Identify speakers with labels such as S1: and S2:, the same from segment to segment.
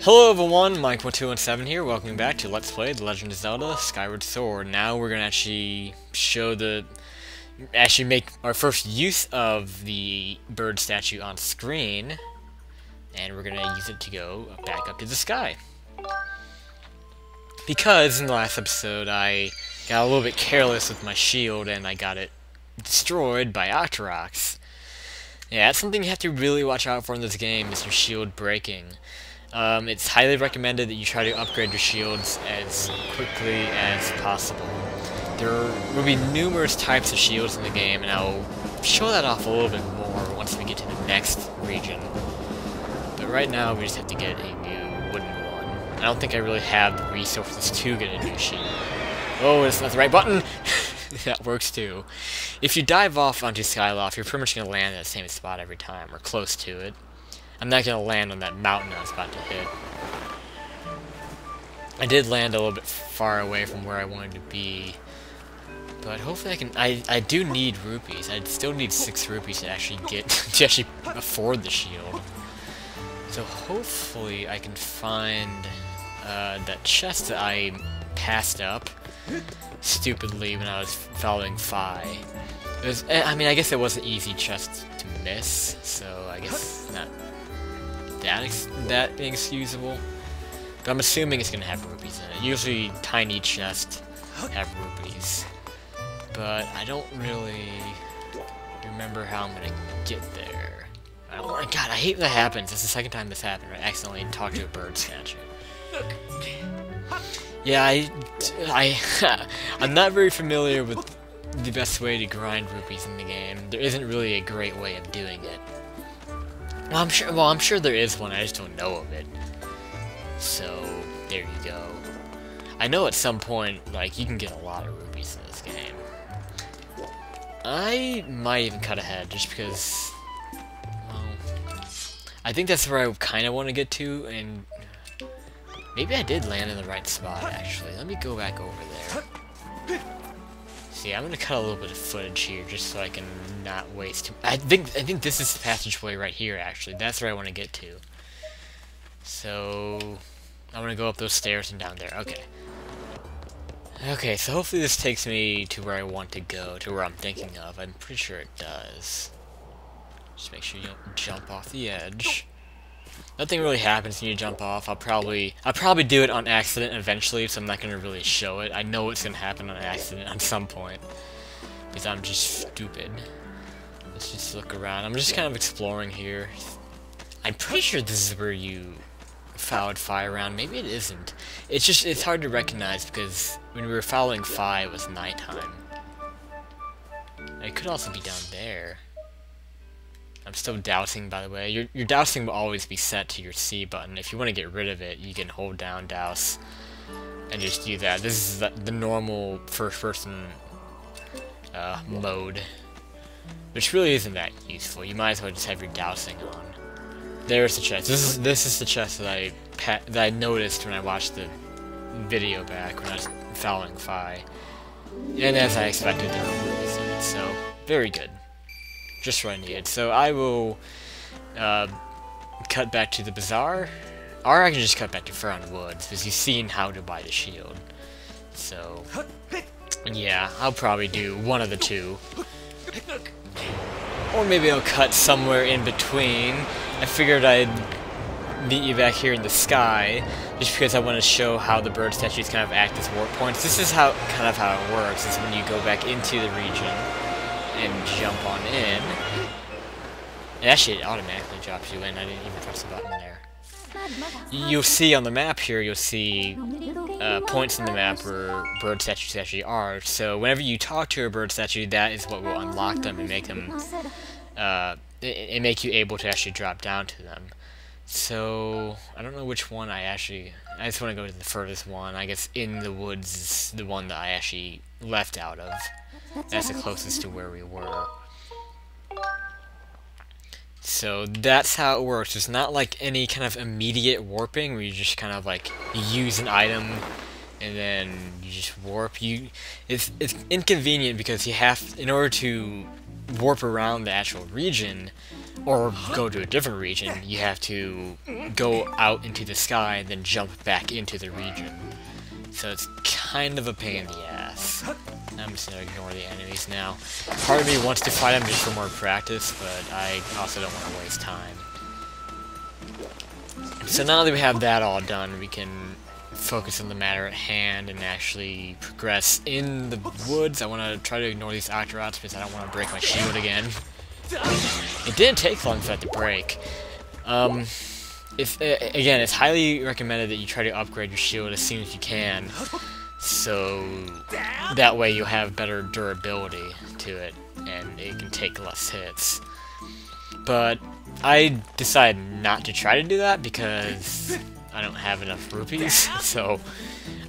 S1: Hello everyone, Mike1217 here, welcome back to Let's Play The Legend of Zelda Skyward Sword. Now we're gonna actually make our first use of the bird statue on screen, and we're gonna use it to go back up to the sky. Because in the last episode I got a little bit careless with my shield and I got it destroyed by Octoroks. Yeah, that's something you have to really watch out for in this game, is your shield breaking. It's highly recommended that you try to upgrade your shields as quickly as possible. There will be numerous types of shields in the game, and I'll show that off a little bit more once we get to the next region. But right now, we just have to get a new wooden one. I don't think I really have the resources to get a new shield. Oh, that's not the right button! That works too. If you dive off onto Skyloft, you're pretty much going to land at the same spot every time, or close to it. I'm not going to land on that mountain I was about to hit. I did land a little bit far away from where I wanted to be, but hopefully I can... I do need rupees. I still need 6 rupees to actually afford the shield. So hopefully I can find that chest that I passed up stupidly when I was following Fi. I mean, I guess it was an easy chest to miss, so I guess not that inexcusable. But I'm assuming it's gonna have rupees in it. Usually tiny chests have rupees. But I don't really remember how I'm gonna get there. Oh my god, I hate that happens. It's the second time this happened, right? I accidentally talked to a bird statue. Yeah, I'm not very familiar with the best way to grind rupees in the game. There isn't really a great way of doing it. Well, I'm sure there is one, I just don't know of it. So, there you go. I know at some point, like, you can get a lot of rupees in this game. I might even cut ahead, just because, well, I think that's where I kind of want to get to, and maybe I did land in the right spot, actually. Let me go back over there. See, I'm gonna cut a little bit of footage here just so I can not waste too. I think this is the passageway right here. Actually, that's where I want to get to. So I'm gonna go up those stairs and down there. Okay. Okay, so hopefully this takes me to where I want to go, to where I'm thinking of. I'm pretty sure it does. Just make sure you don't jump off the edge. Nothing really happens when you jump off. I'll probably do it on accident eventually, so I'm not gonna really show it. I know it's gonna happen on accident at some point, because I'm just stupid. Let's just look around. I'm just kind of exploring here. I'm pretty sure this is where you followed Fi around. Maybe it isn't. It's hard to recognize because when we were following Fi, it was nighttime. It could also be down there. I'm still dousing, by the way. Your dousing will always be set to your C button. If you want to get rid of it, you can hold down douse and just do that. This is the normal first-person mode, which really isn't that useful. You might as well just have your dousing on. There's the chest. This is the chest that I noticed when I watched the video back when I was following Fi, and as I expected, there were rupees in it. So very good. Just what I needed. So I will cut back to the bazaar, or I can just cut back to Faron Woods, because you've seen how to buy the shield. So, yeah, I'll probably do one of the two. Or maybe I'll cut somewhere in between. I figured I'd meet you back here in the sky, just because I want to show how the bird statues kind of act as warp points. This is how it works, is when you go back into the region and jump on in. And actually, it automatically drops you in. I didn't even press the button there. You'll see on the map here, you'll see points in the map where bird statues actually are. So whenever you talk to a bird statue, that is what will unlock them and make them, and make you able to actually drop down to them. So I don't know which one I just want to go to the furthest one. I guess in the woods is the one that I actually left out of. That's the closest to where we were. So that's how it works. It's not like any kind of immediate warping where you just kind of like use an item and then you just warp. It's inconvenient because you have, in order to warp around the actual region, or go to a different region, you have to go out into the sky and then jump back into the region. So it's kind of a pain in the ass. I'm just gonna ignore the enemies now. Part of me wants to fight them just for more practice, but I also don't want to waste time. So now that we have that all done, we can focus on the matter at hand and actually progress in the woods. I want to try to ignore these Octorots because I don't want to break my shield again. It didn't take long for that to break. Again, it's highly recommended that you try to upgrade your shield as soon as you can, so that way you'll have better durability to it, and it can take less hits. But I decided not to try to do that because I don't have enough rupees, so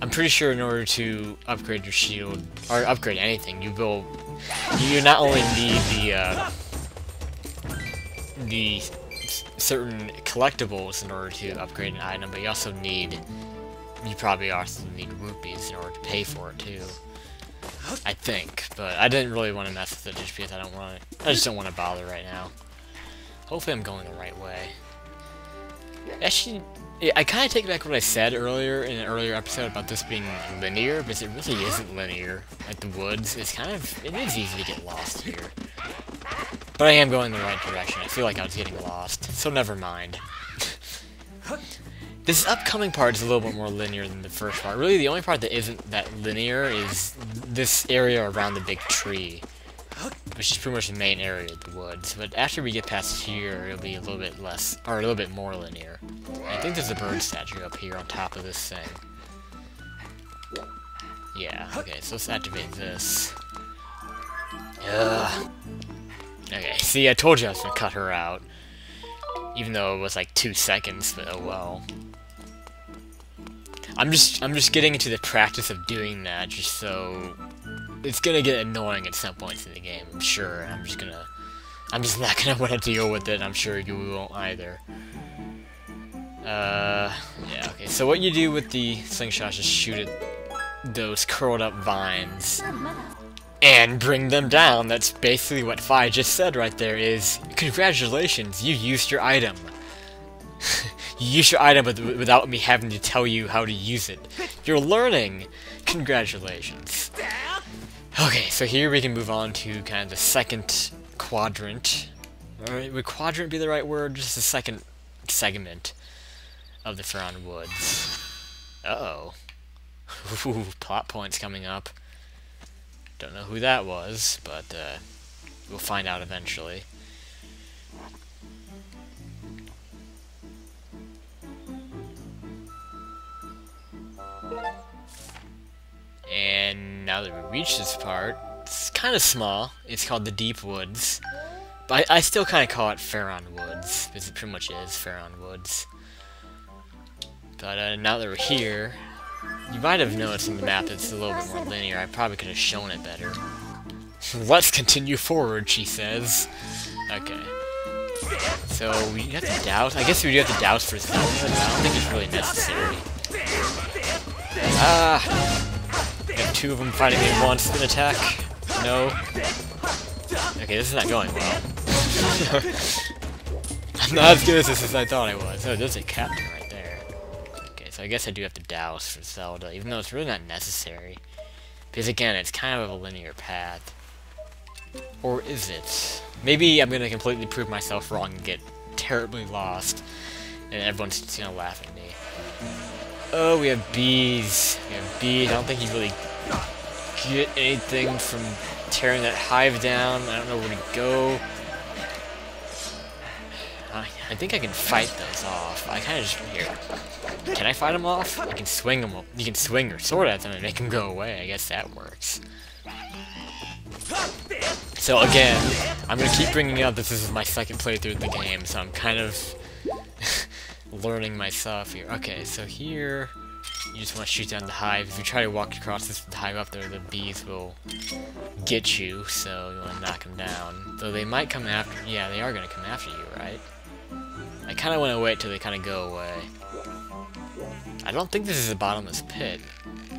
S1: I'm pretty sure in order to upgrade your shield, or upgrade anything, you not only need the certain collectibles in order to upgrade an item, but you probably also need rupees in order to pay for it too. I think, but I didn't really want to mess with it just because I just don't want to bother right now. Hopefully I'm going the right way. Actually, I kind of take back what I said earlier in an earlier episode about this being linear, because it really isn't linear at the woods. It is easy to get lost here. But I am going the right direction. I feel like I was getting lost, so never mind. This upcoming part is a little bit more linear than the first part. Really, the only part that isn't that linear is this area around the big tree, which is pretty much the main area of the woods. But after we get past here, it'll be a little bit less, or a little bit more linear. I think there's a bird statue up here on top of this thing. Yeah, okay, so let's activate this. Ugh. Okay, see, I told you I was gonna cut her out. Even though it was like 2 seconds, but oh well. I'm just getting into the practice of doing that, just so it's gonna get annoying at some points in the game, I'm sure. I'm just not gonna want to deal with it. I'm sure you won't either. Yeah, okay. So what you do with the slingshot is just shoot at those curled up vines and bring them down. That's basically what Fi just said right there. Is congratulations, you used your item. You used your item without me having to tell you how to use it. You're learning. Congratulations. Okay, so here we can move on to kind of the second quadrant. Alright, would quadrant be the right word? Just the second segment of the Faron Woods. Uh-oh. Ooh, plot points coming up. Don't know who that was, but we'll find out eventually. And now that we reach this part, it's kind of small. It's called the Deep Woods. But I still kind of call it Faron Woods, because it pretty much is Faron Woods. But now that we're here, you might have noticed on the map that it's a little bit more linear. I probably could have shown it better. Let's continue forward, she says. Okay. So we have to douse. I guess we do have to douse for Zelda, but I don't think it's really necessary. Ah! We have 2 of them fighting me at once. An attack. No. Okay, this is not going well. I'm not as good as this as I thought I was. Oh, there's a captain right there. Okay, so I guess I do have to douse for Zelda, even though it's really not necessary. Because again, it's kind of a linear path. Or is it? Maybe I'm going to completely prove myself wrong and get terribly lost, and everyone's just going to laugh at me. Oh, we have bees. We have bees. I don't think you really get anything from tearing that hive down. I don't know where to go. I think I can fight those off. I kind of just... Here. Can I fight them off? You can swing them. You can swing your sword at them and make them go away. I guess that works. So again, I'm going to keep bringing up this is my second playthrough of the game, so I'm kind of learning myself here. Okay, so here, you just want to shoot down the hive. If you try to walk across this hive up there, the bees will get you, so you want to knock them down. Though they might come after... Yeah, they are going to come after you, right? I kind of want to wait till they kind of go away. I don't think this is a bottomless pit.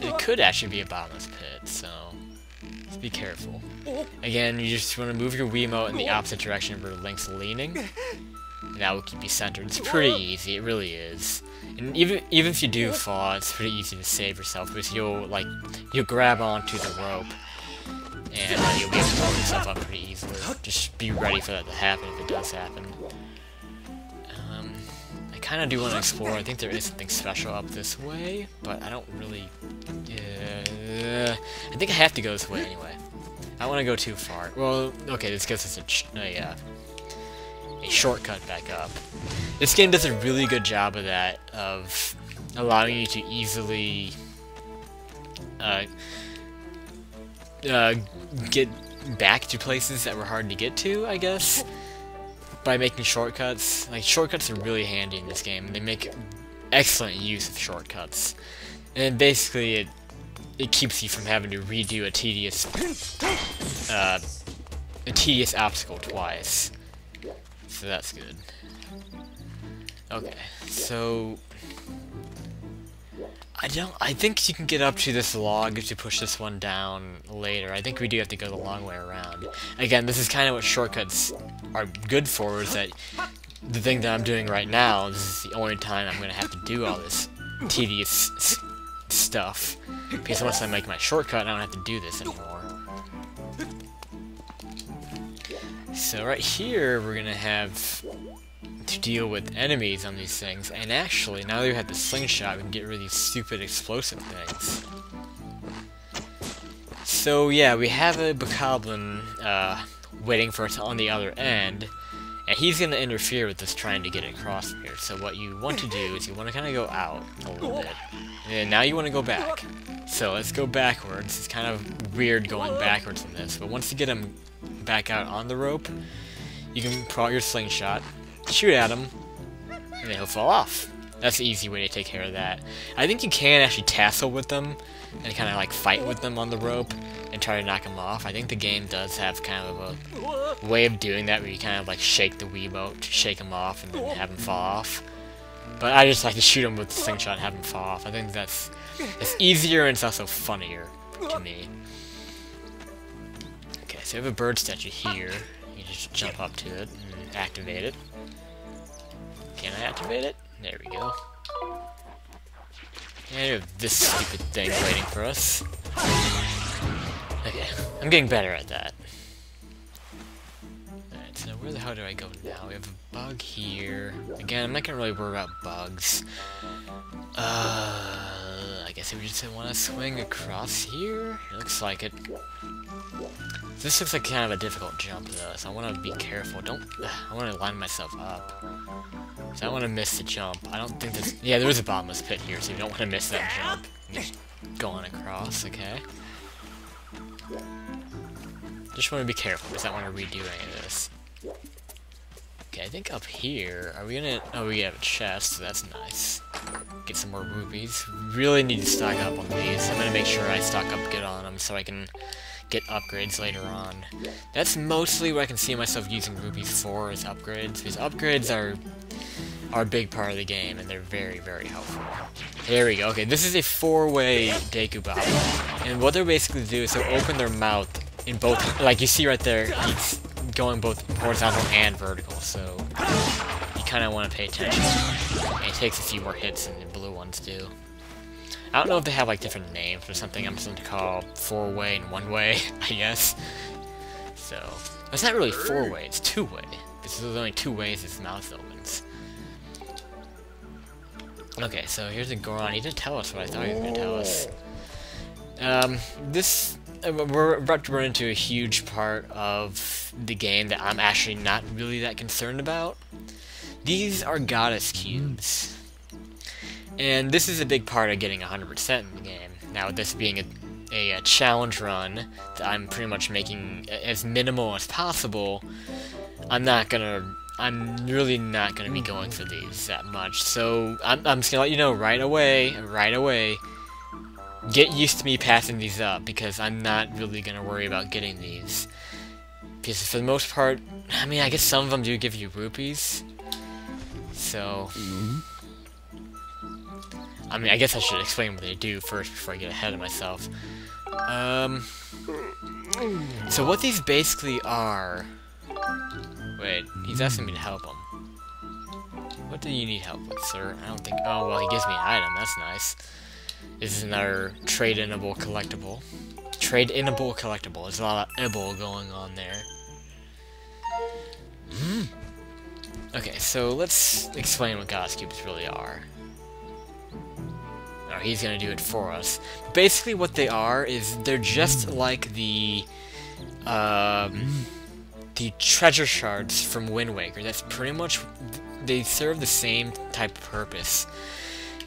S1: It could actually be a bottomless pit, so... Let's be careful. Again, you just want to move your Wiimote in the opposite direction where Link's leaning. And that will keep you centered. It's pretty easy, it really is. And even if you do fall, it's pretty easy to save yourself because you'll grab onto the rope and you'll be able to pull yourself up pretty easily. Just be ready for that to happen if it does happen. I kind of do want to explore. I think there is something special up this way, but I don't really. I think I have to go this way anyway. I don't want to go too far. Well, okay, this gives us a shortcut back up. This game does a really good job of that, of allowing you to easily get back to places that were hard to get to, I guess, by making shortcuts. Like, shortcuts are really handy in this game. They make excellent use of shortcuts. And basically, it keeps you from having to redo a tedious obstacle twice. So that's good. Okay, so I think you can get up to this log if you push this one down later. I think we do have to go the long way around. Again, this is kind of what shortcuts are good for, is that the thing that I'm doing right now, this is the only time I'm going to have to do all this tedious stuff. Because once I make my shortcut, I don't have to do this anymore. So right here, we're going to have to deal with enemies on these things, and actually, now that we have the slingshot, we can get rid of these stupid explosive things. So yeah, we have a Bokoblin waiting for us on the other end, and he's going to interfere with us trying to get across here. So what you want to do is you want to kind of go out a little bit, and now you want to go back. So let's go backwards. It's kind of weird going backwards in this, but once you get him back out on the rope, you can pull out your slingshot, shoot at him, and then he'll fall off. That's the easy way to take care of that. I think you can actually tassel with them and kind of like fight with them on the rope and try to knock them off. I think the game does have kind of a way of doing that where you kind of like shake the Wiimote to shake him off and then have him fall off. But I just like to shoot him with the slingshot and have him fall off. I think it's easier and it's also funnier to me. Okay, so we have a bird statue here. You just jump up to it and activate it. Can I activate it? There we go. And we have this stupid thing waiting for us. Okay, I'm getting better at that. Alright, so where the hell do I go now? We have a bug here. Again, I'm not gonna really worry about bugs. I guess we just want to swing across here? It looks like it. This looks like kind of a difficult jump though, so I want to be careful. I want to line myself up. So I don't want to miss the jump. I don't think this... Yeah, there is a bottomless pit here, so you don't want to miss that jump. You just go on across, okay? Just want to be careful, because I don't want to redo any of this. Okay, I think up here... Are we gonna... Oh, we have a chest, so that's nice. Get some more rupees. Really need to stock up on these. I'm gonna make sure I stock up good on them, so I can get upgrades later on. That's mostly what I can see myself using rupees for, is upgrades, because upgrades are a big part of the game, and they're very, very helpful. There we go. Okay, this is a four-way Deku Baba, and what they're basically do is they'll open their mouth in both, like you see right there, he's going both horizontal and vertical, so you kind of want to pay attention. And it takes a few more hits than the blue ones do. I don't know if they have like different names or something. I'm just going to call four-way and one-way, I guess. So, it's not really four-way, it's two-way. Because there's only two ways his mouth opens. Okay, so here's a Goron. He didn't tell us what I thought he was going to tell us. We're about to run into a huge part of the game that I'm actually not really that concerned about. These are goddess cubes. And this is a big part of getting 100% in the game. Now, this being a challenge run that I'm pretty much making as minimal as possible, I'm really not gonna be going for these that much. So I'm just gonna let you know right away, get used to me passing these up, because I'm not really gonna worry about getting these. Because for the most part, I mean, I guess some of them do give you rupees. So, I mean, I guess I should explain what they do first before I get ahead of myself. So what these basically are... Wait, he's asking me to help him. What do you need help with, sir? I don't think... Oh, well, he gives me an item. That's nice. This is another trade-inable collectible. Trade-inable collectible. There's a lot of ibble going on there. Okay, so let's explain what God's Cubes really are. Oh, he's gonna do it for us. Basically, what they are is they're just like the treasure shards from Wind Waker. That's pretty much... They serve the same type of purpose.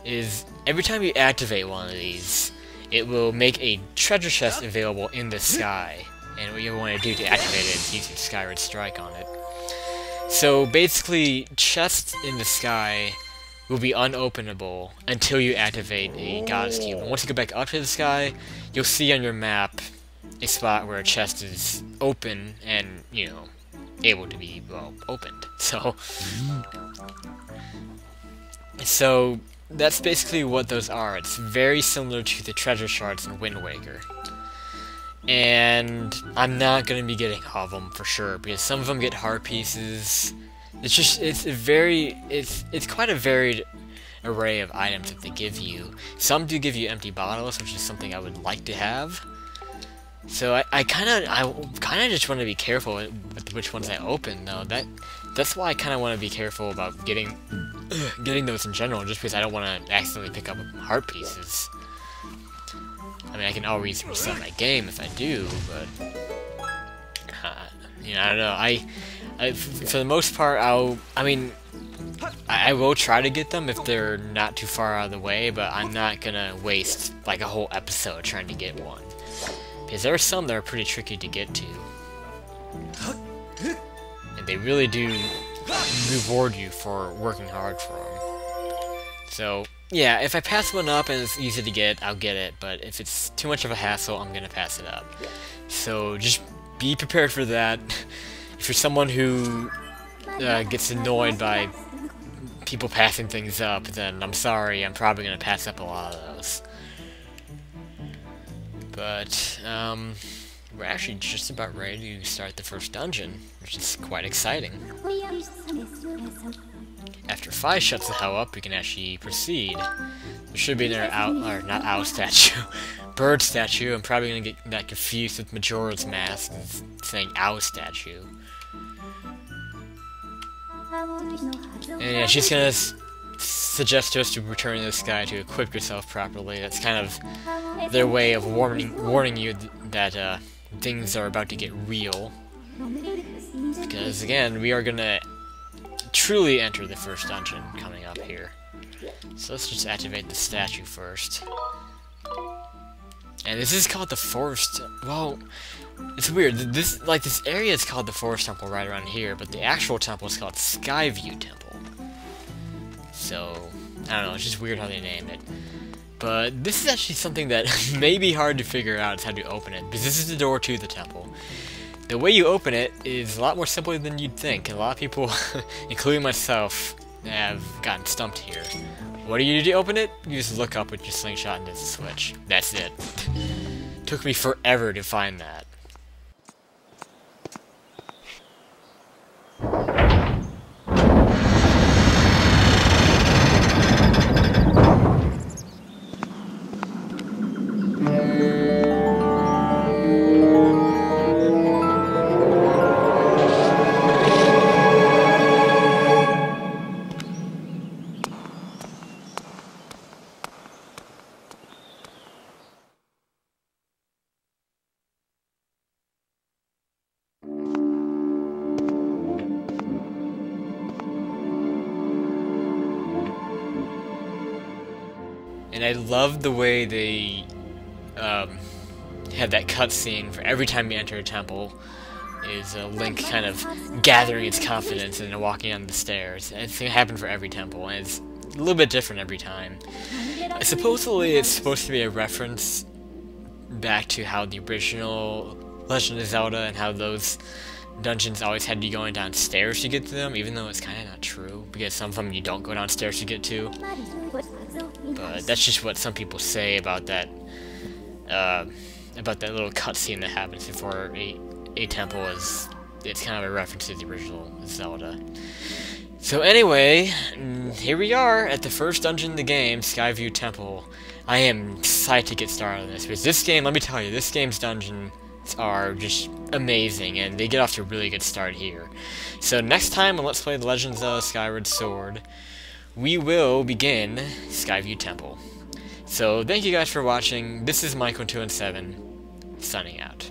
S1: Is every time you activate one of these, it will make a treasure chest available in the sky. And what you want to do to activate it is use your Skyward Strike on it. So basically, chests in the sky will be unopenable until you activate a Goddess Cube. And once you go back up to the sky, you'll see on your map a spot where a chest is open and, you know, able to be, well, opened. So that's basically what those are. It's very similar to the treasure shards in Wind Waker. And I'm not going to be getting all of them for sure, because some of them get heart pieces. It's quite a varied array of items that they give you. Some do give you empty bottles, which is something I would like to have. So I kind of just want to be careful with which ones I open, though. That's why I kind of want to be careful about getting those in general, just because I don't want to accidentally pick up heart pieces. I mean, I can always reset my game if I do, but you know, I don't know. For the most part, I will try to get them if they're not too far out of the way, but I'm not gonna waste like a whole episode trying to get one, because there are some that are pretty tricky to get to, and they really do reward you for working hard for them. So yeah, if I pass one up and it's easy to get, I'll get it, but if it's too much of a hassle, I'm gonna pass it up. So just be prepared for that. If you're someone who gets annoyed by people passing things up, then I'm sorry, I'm probably gonna pass up a lot of those. But we're actually just about ready to start the first dungeon, which is quite exciting. After Fi shuts the hell up, we can actually proceed. There should be another not owl statue, bird statue. I'm probably gonna get that confused with Majora's Mask and saying owl statue. And yeah, she's gonna suggest to us to return to the sky to equip yourself properly. That's kind of their way of warning you that things are about to get real. Because again, we are gonna truly enter the first dungeon coming up here. So let's just activate the statue first. And this is called the Forest... Well, it's weird. This area is called the Forest Temple right around here, but the actual temple is called Skyview Temple. So, I don't know, it's just weird how they named it. But this is actually something that may be hard to figure out is how to open it, because this is the door to the temple. The way you open it is a lot more simple than you'd think, and a lot of people, including myself, have gotten stumped here. What do you do to open it? You just look up with your slingshot and there's a switch. That's it. Took me forever to find that. And I love the way they had that cutscene for every time you enter a temple is Link kind of gathering its confidence and walking on the stairs. And it's going to happen for every temple, and it's a little bit different every time. Supposedly it's supposed to be a reference back to how the original Legend of Zelda and how those dungeons always had you going downstairs to get to them, even though it's kind of not true, because some of them you don't go downstairs to get to. But that's just what some people say about that about that little cutscene that happens before a temple is. It's kind of a reference to the original Zelda. So anyway, here we are at the first dungeon in the game, Skyview Temple. I am excited to get started on this, because this game, let me tell you, this game's dungeons are just amazing, and they get off to a really good start here. So next time on Let's Play The Legend of Zelda Skyward Sword, we will begin Skyview Temple. So thank you guys for watching. This is Michael217, signing out.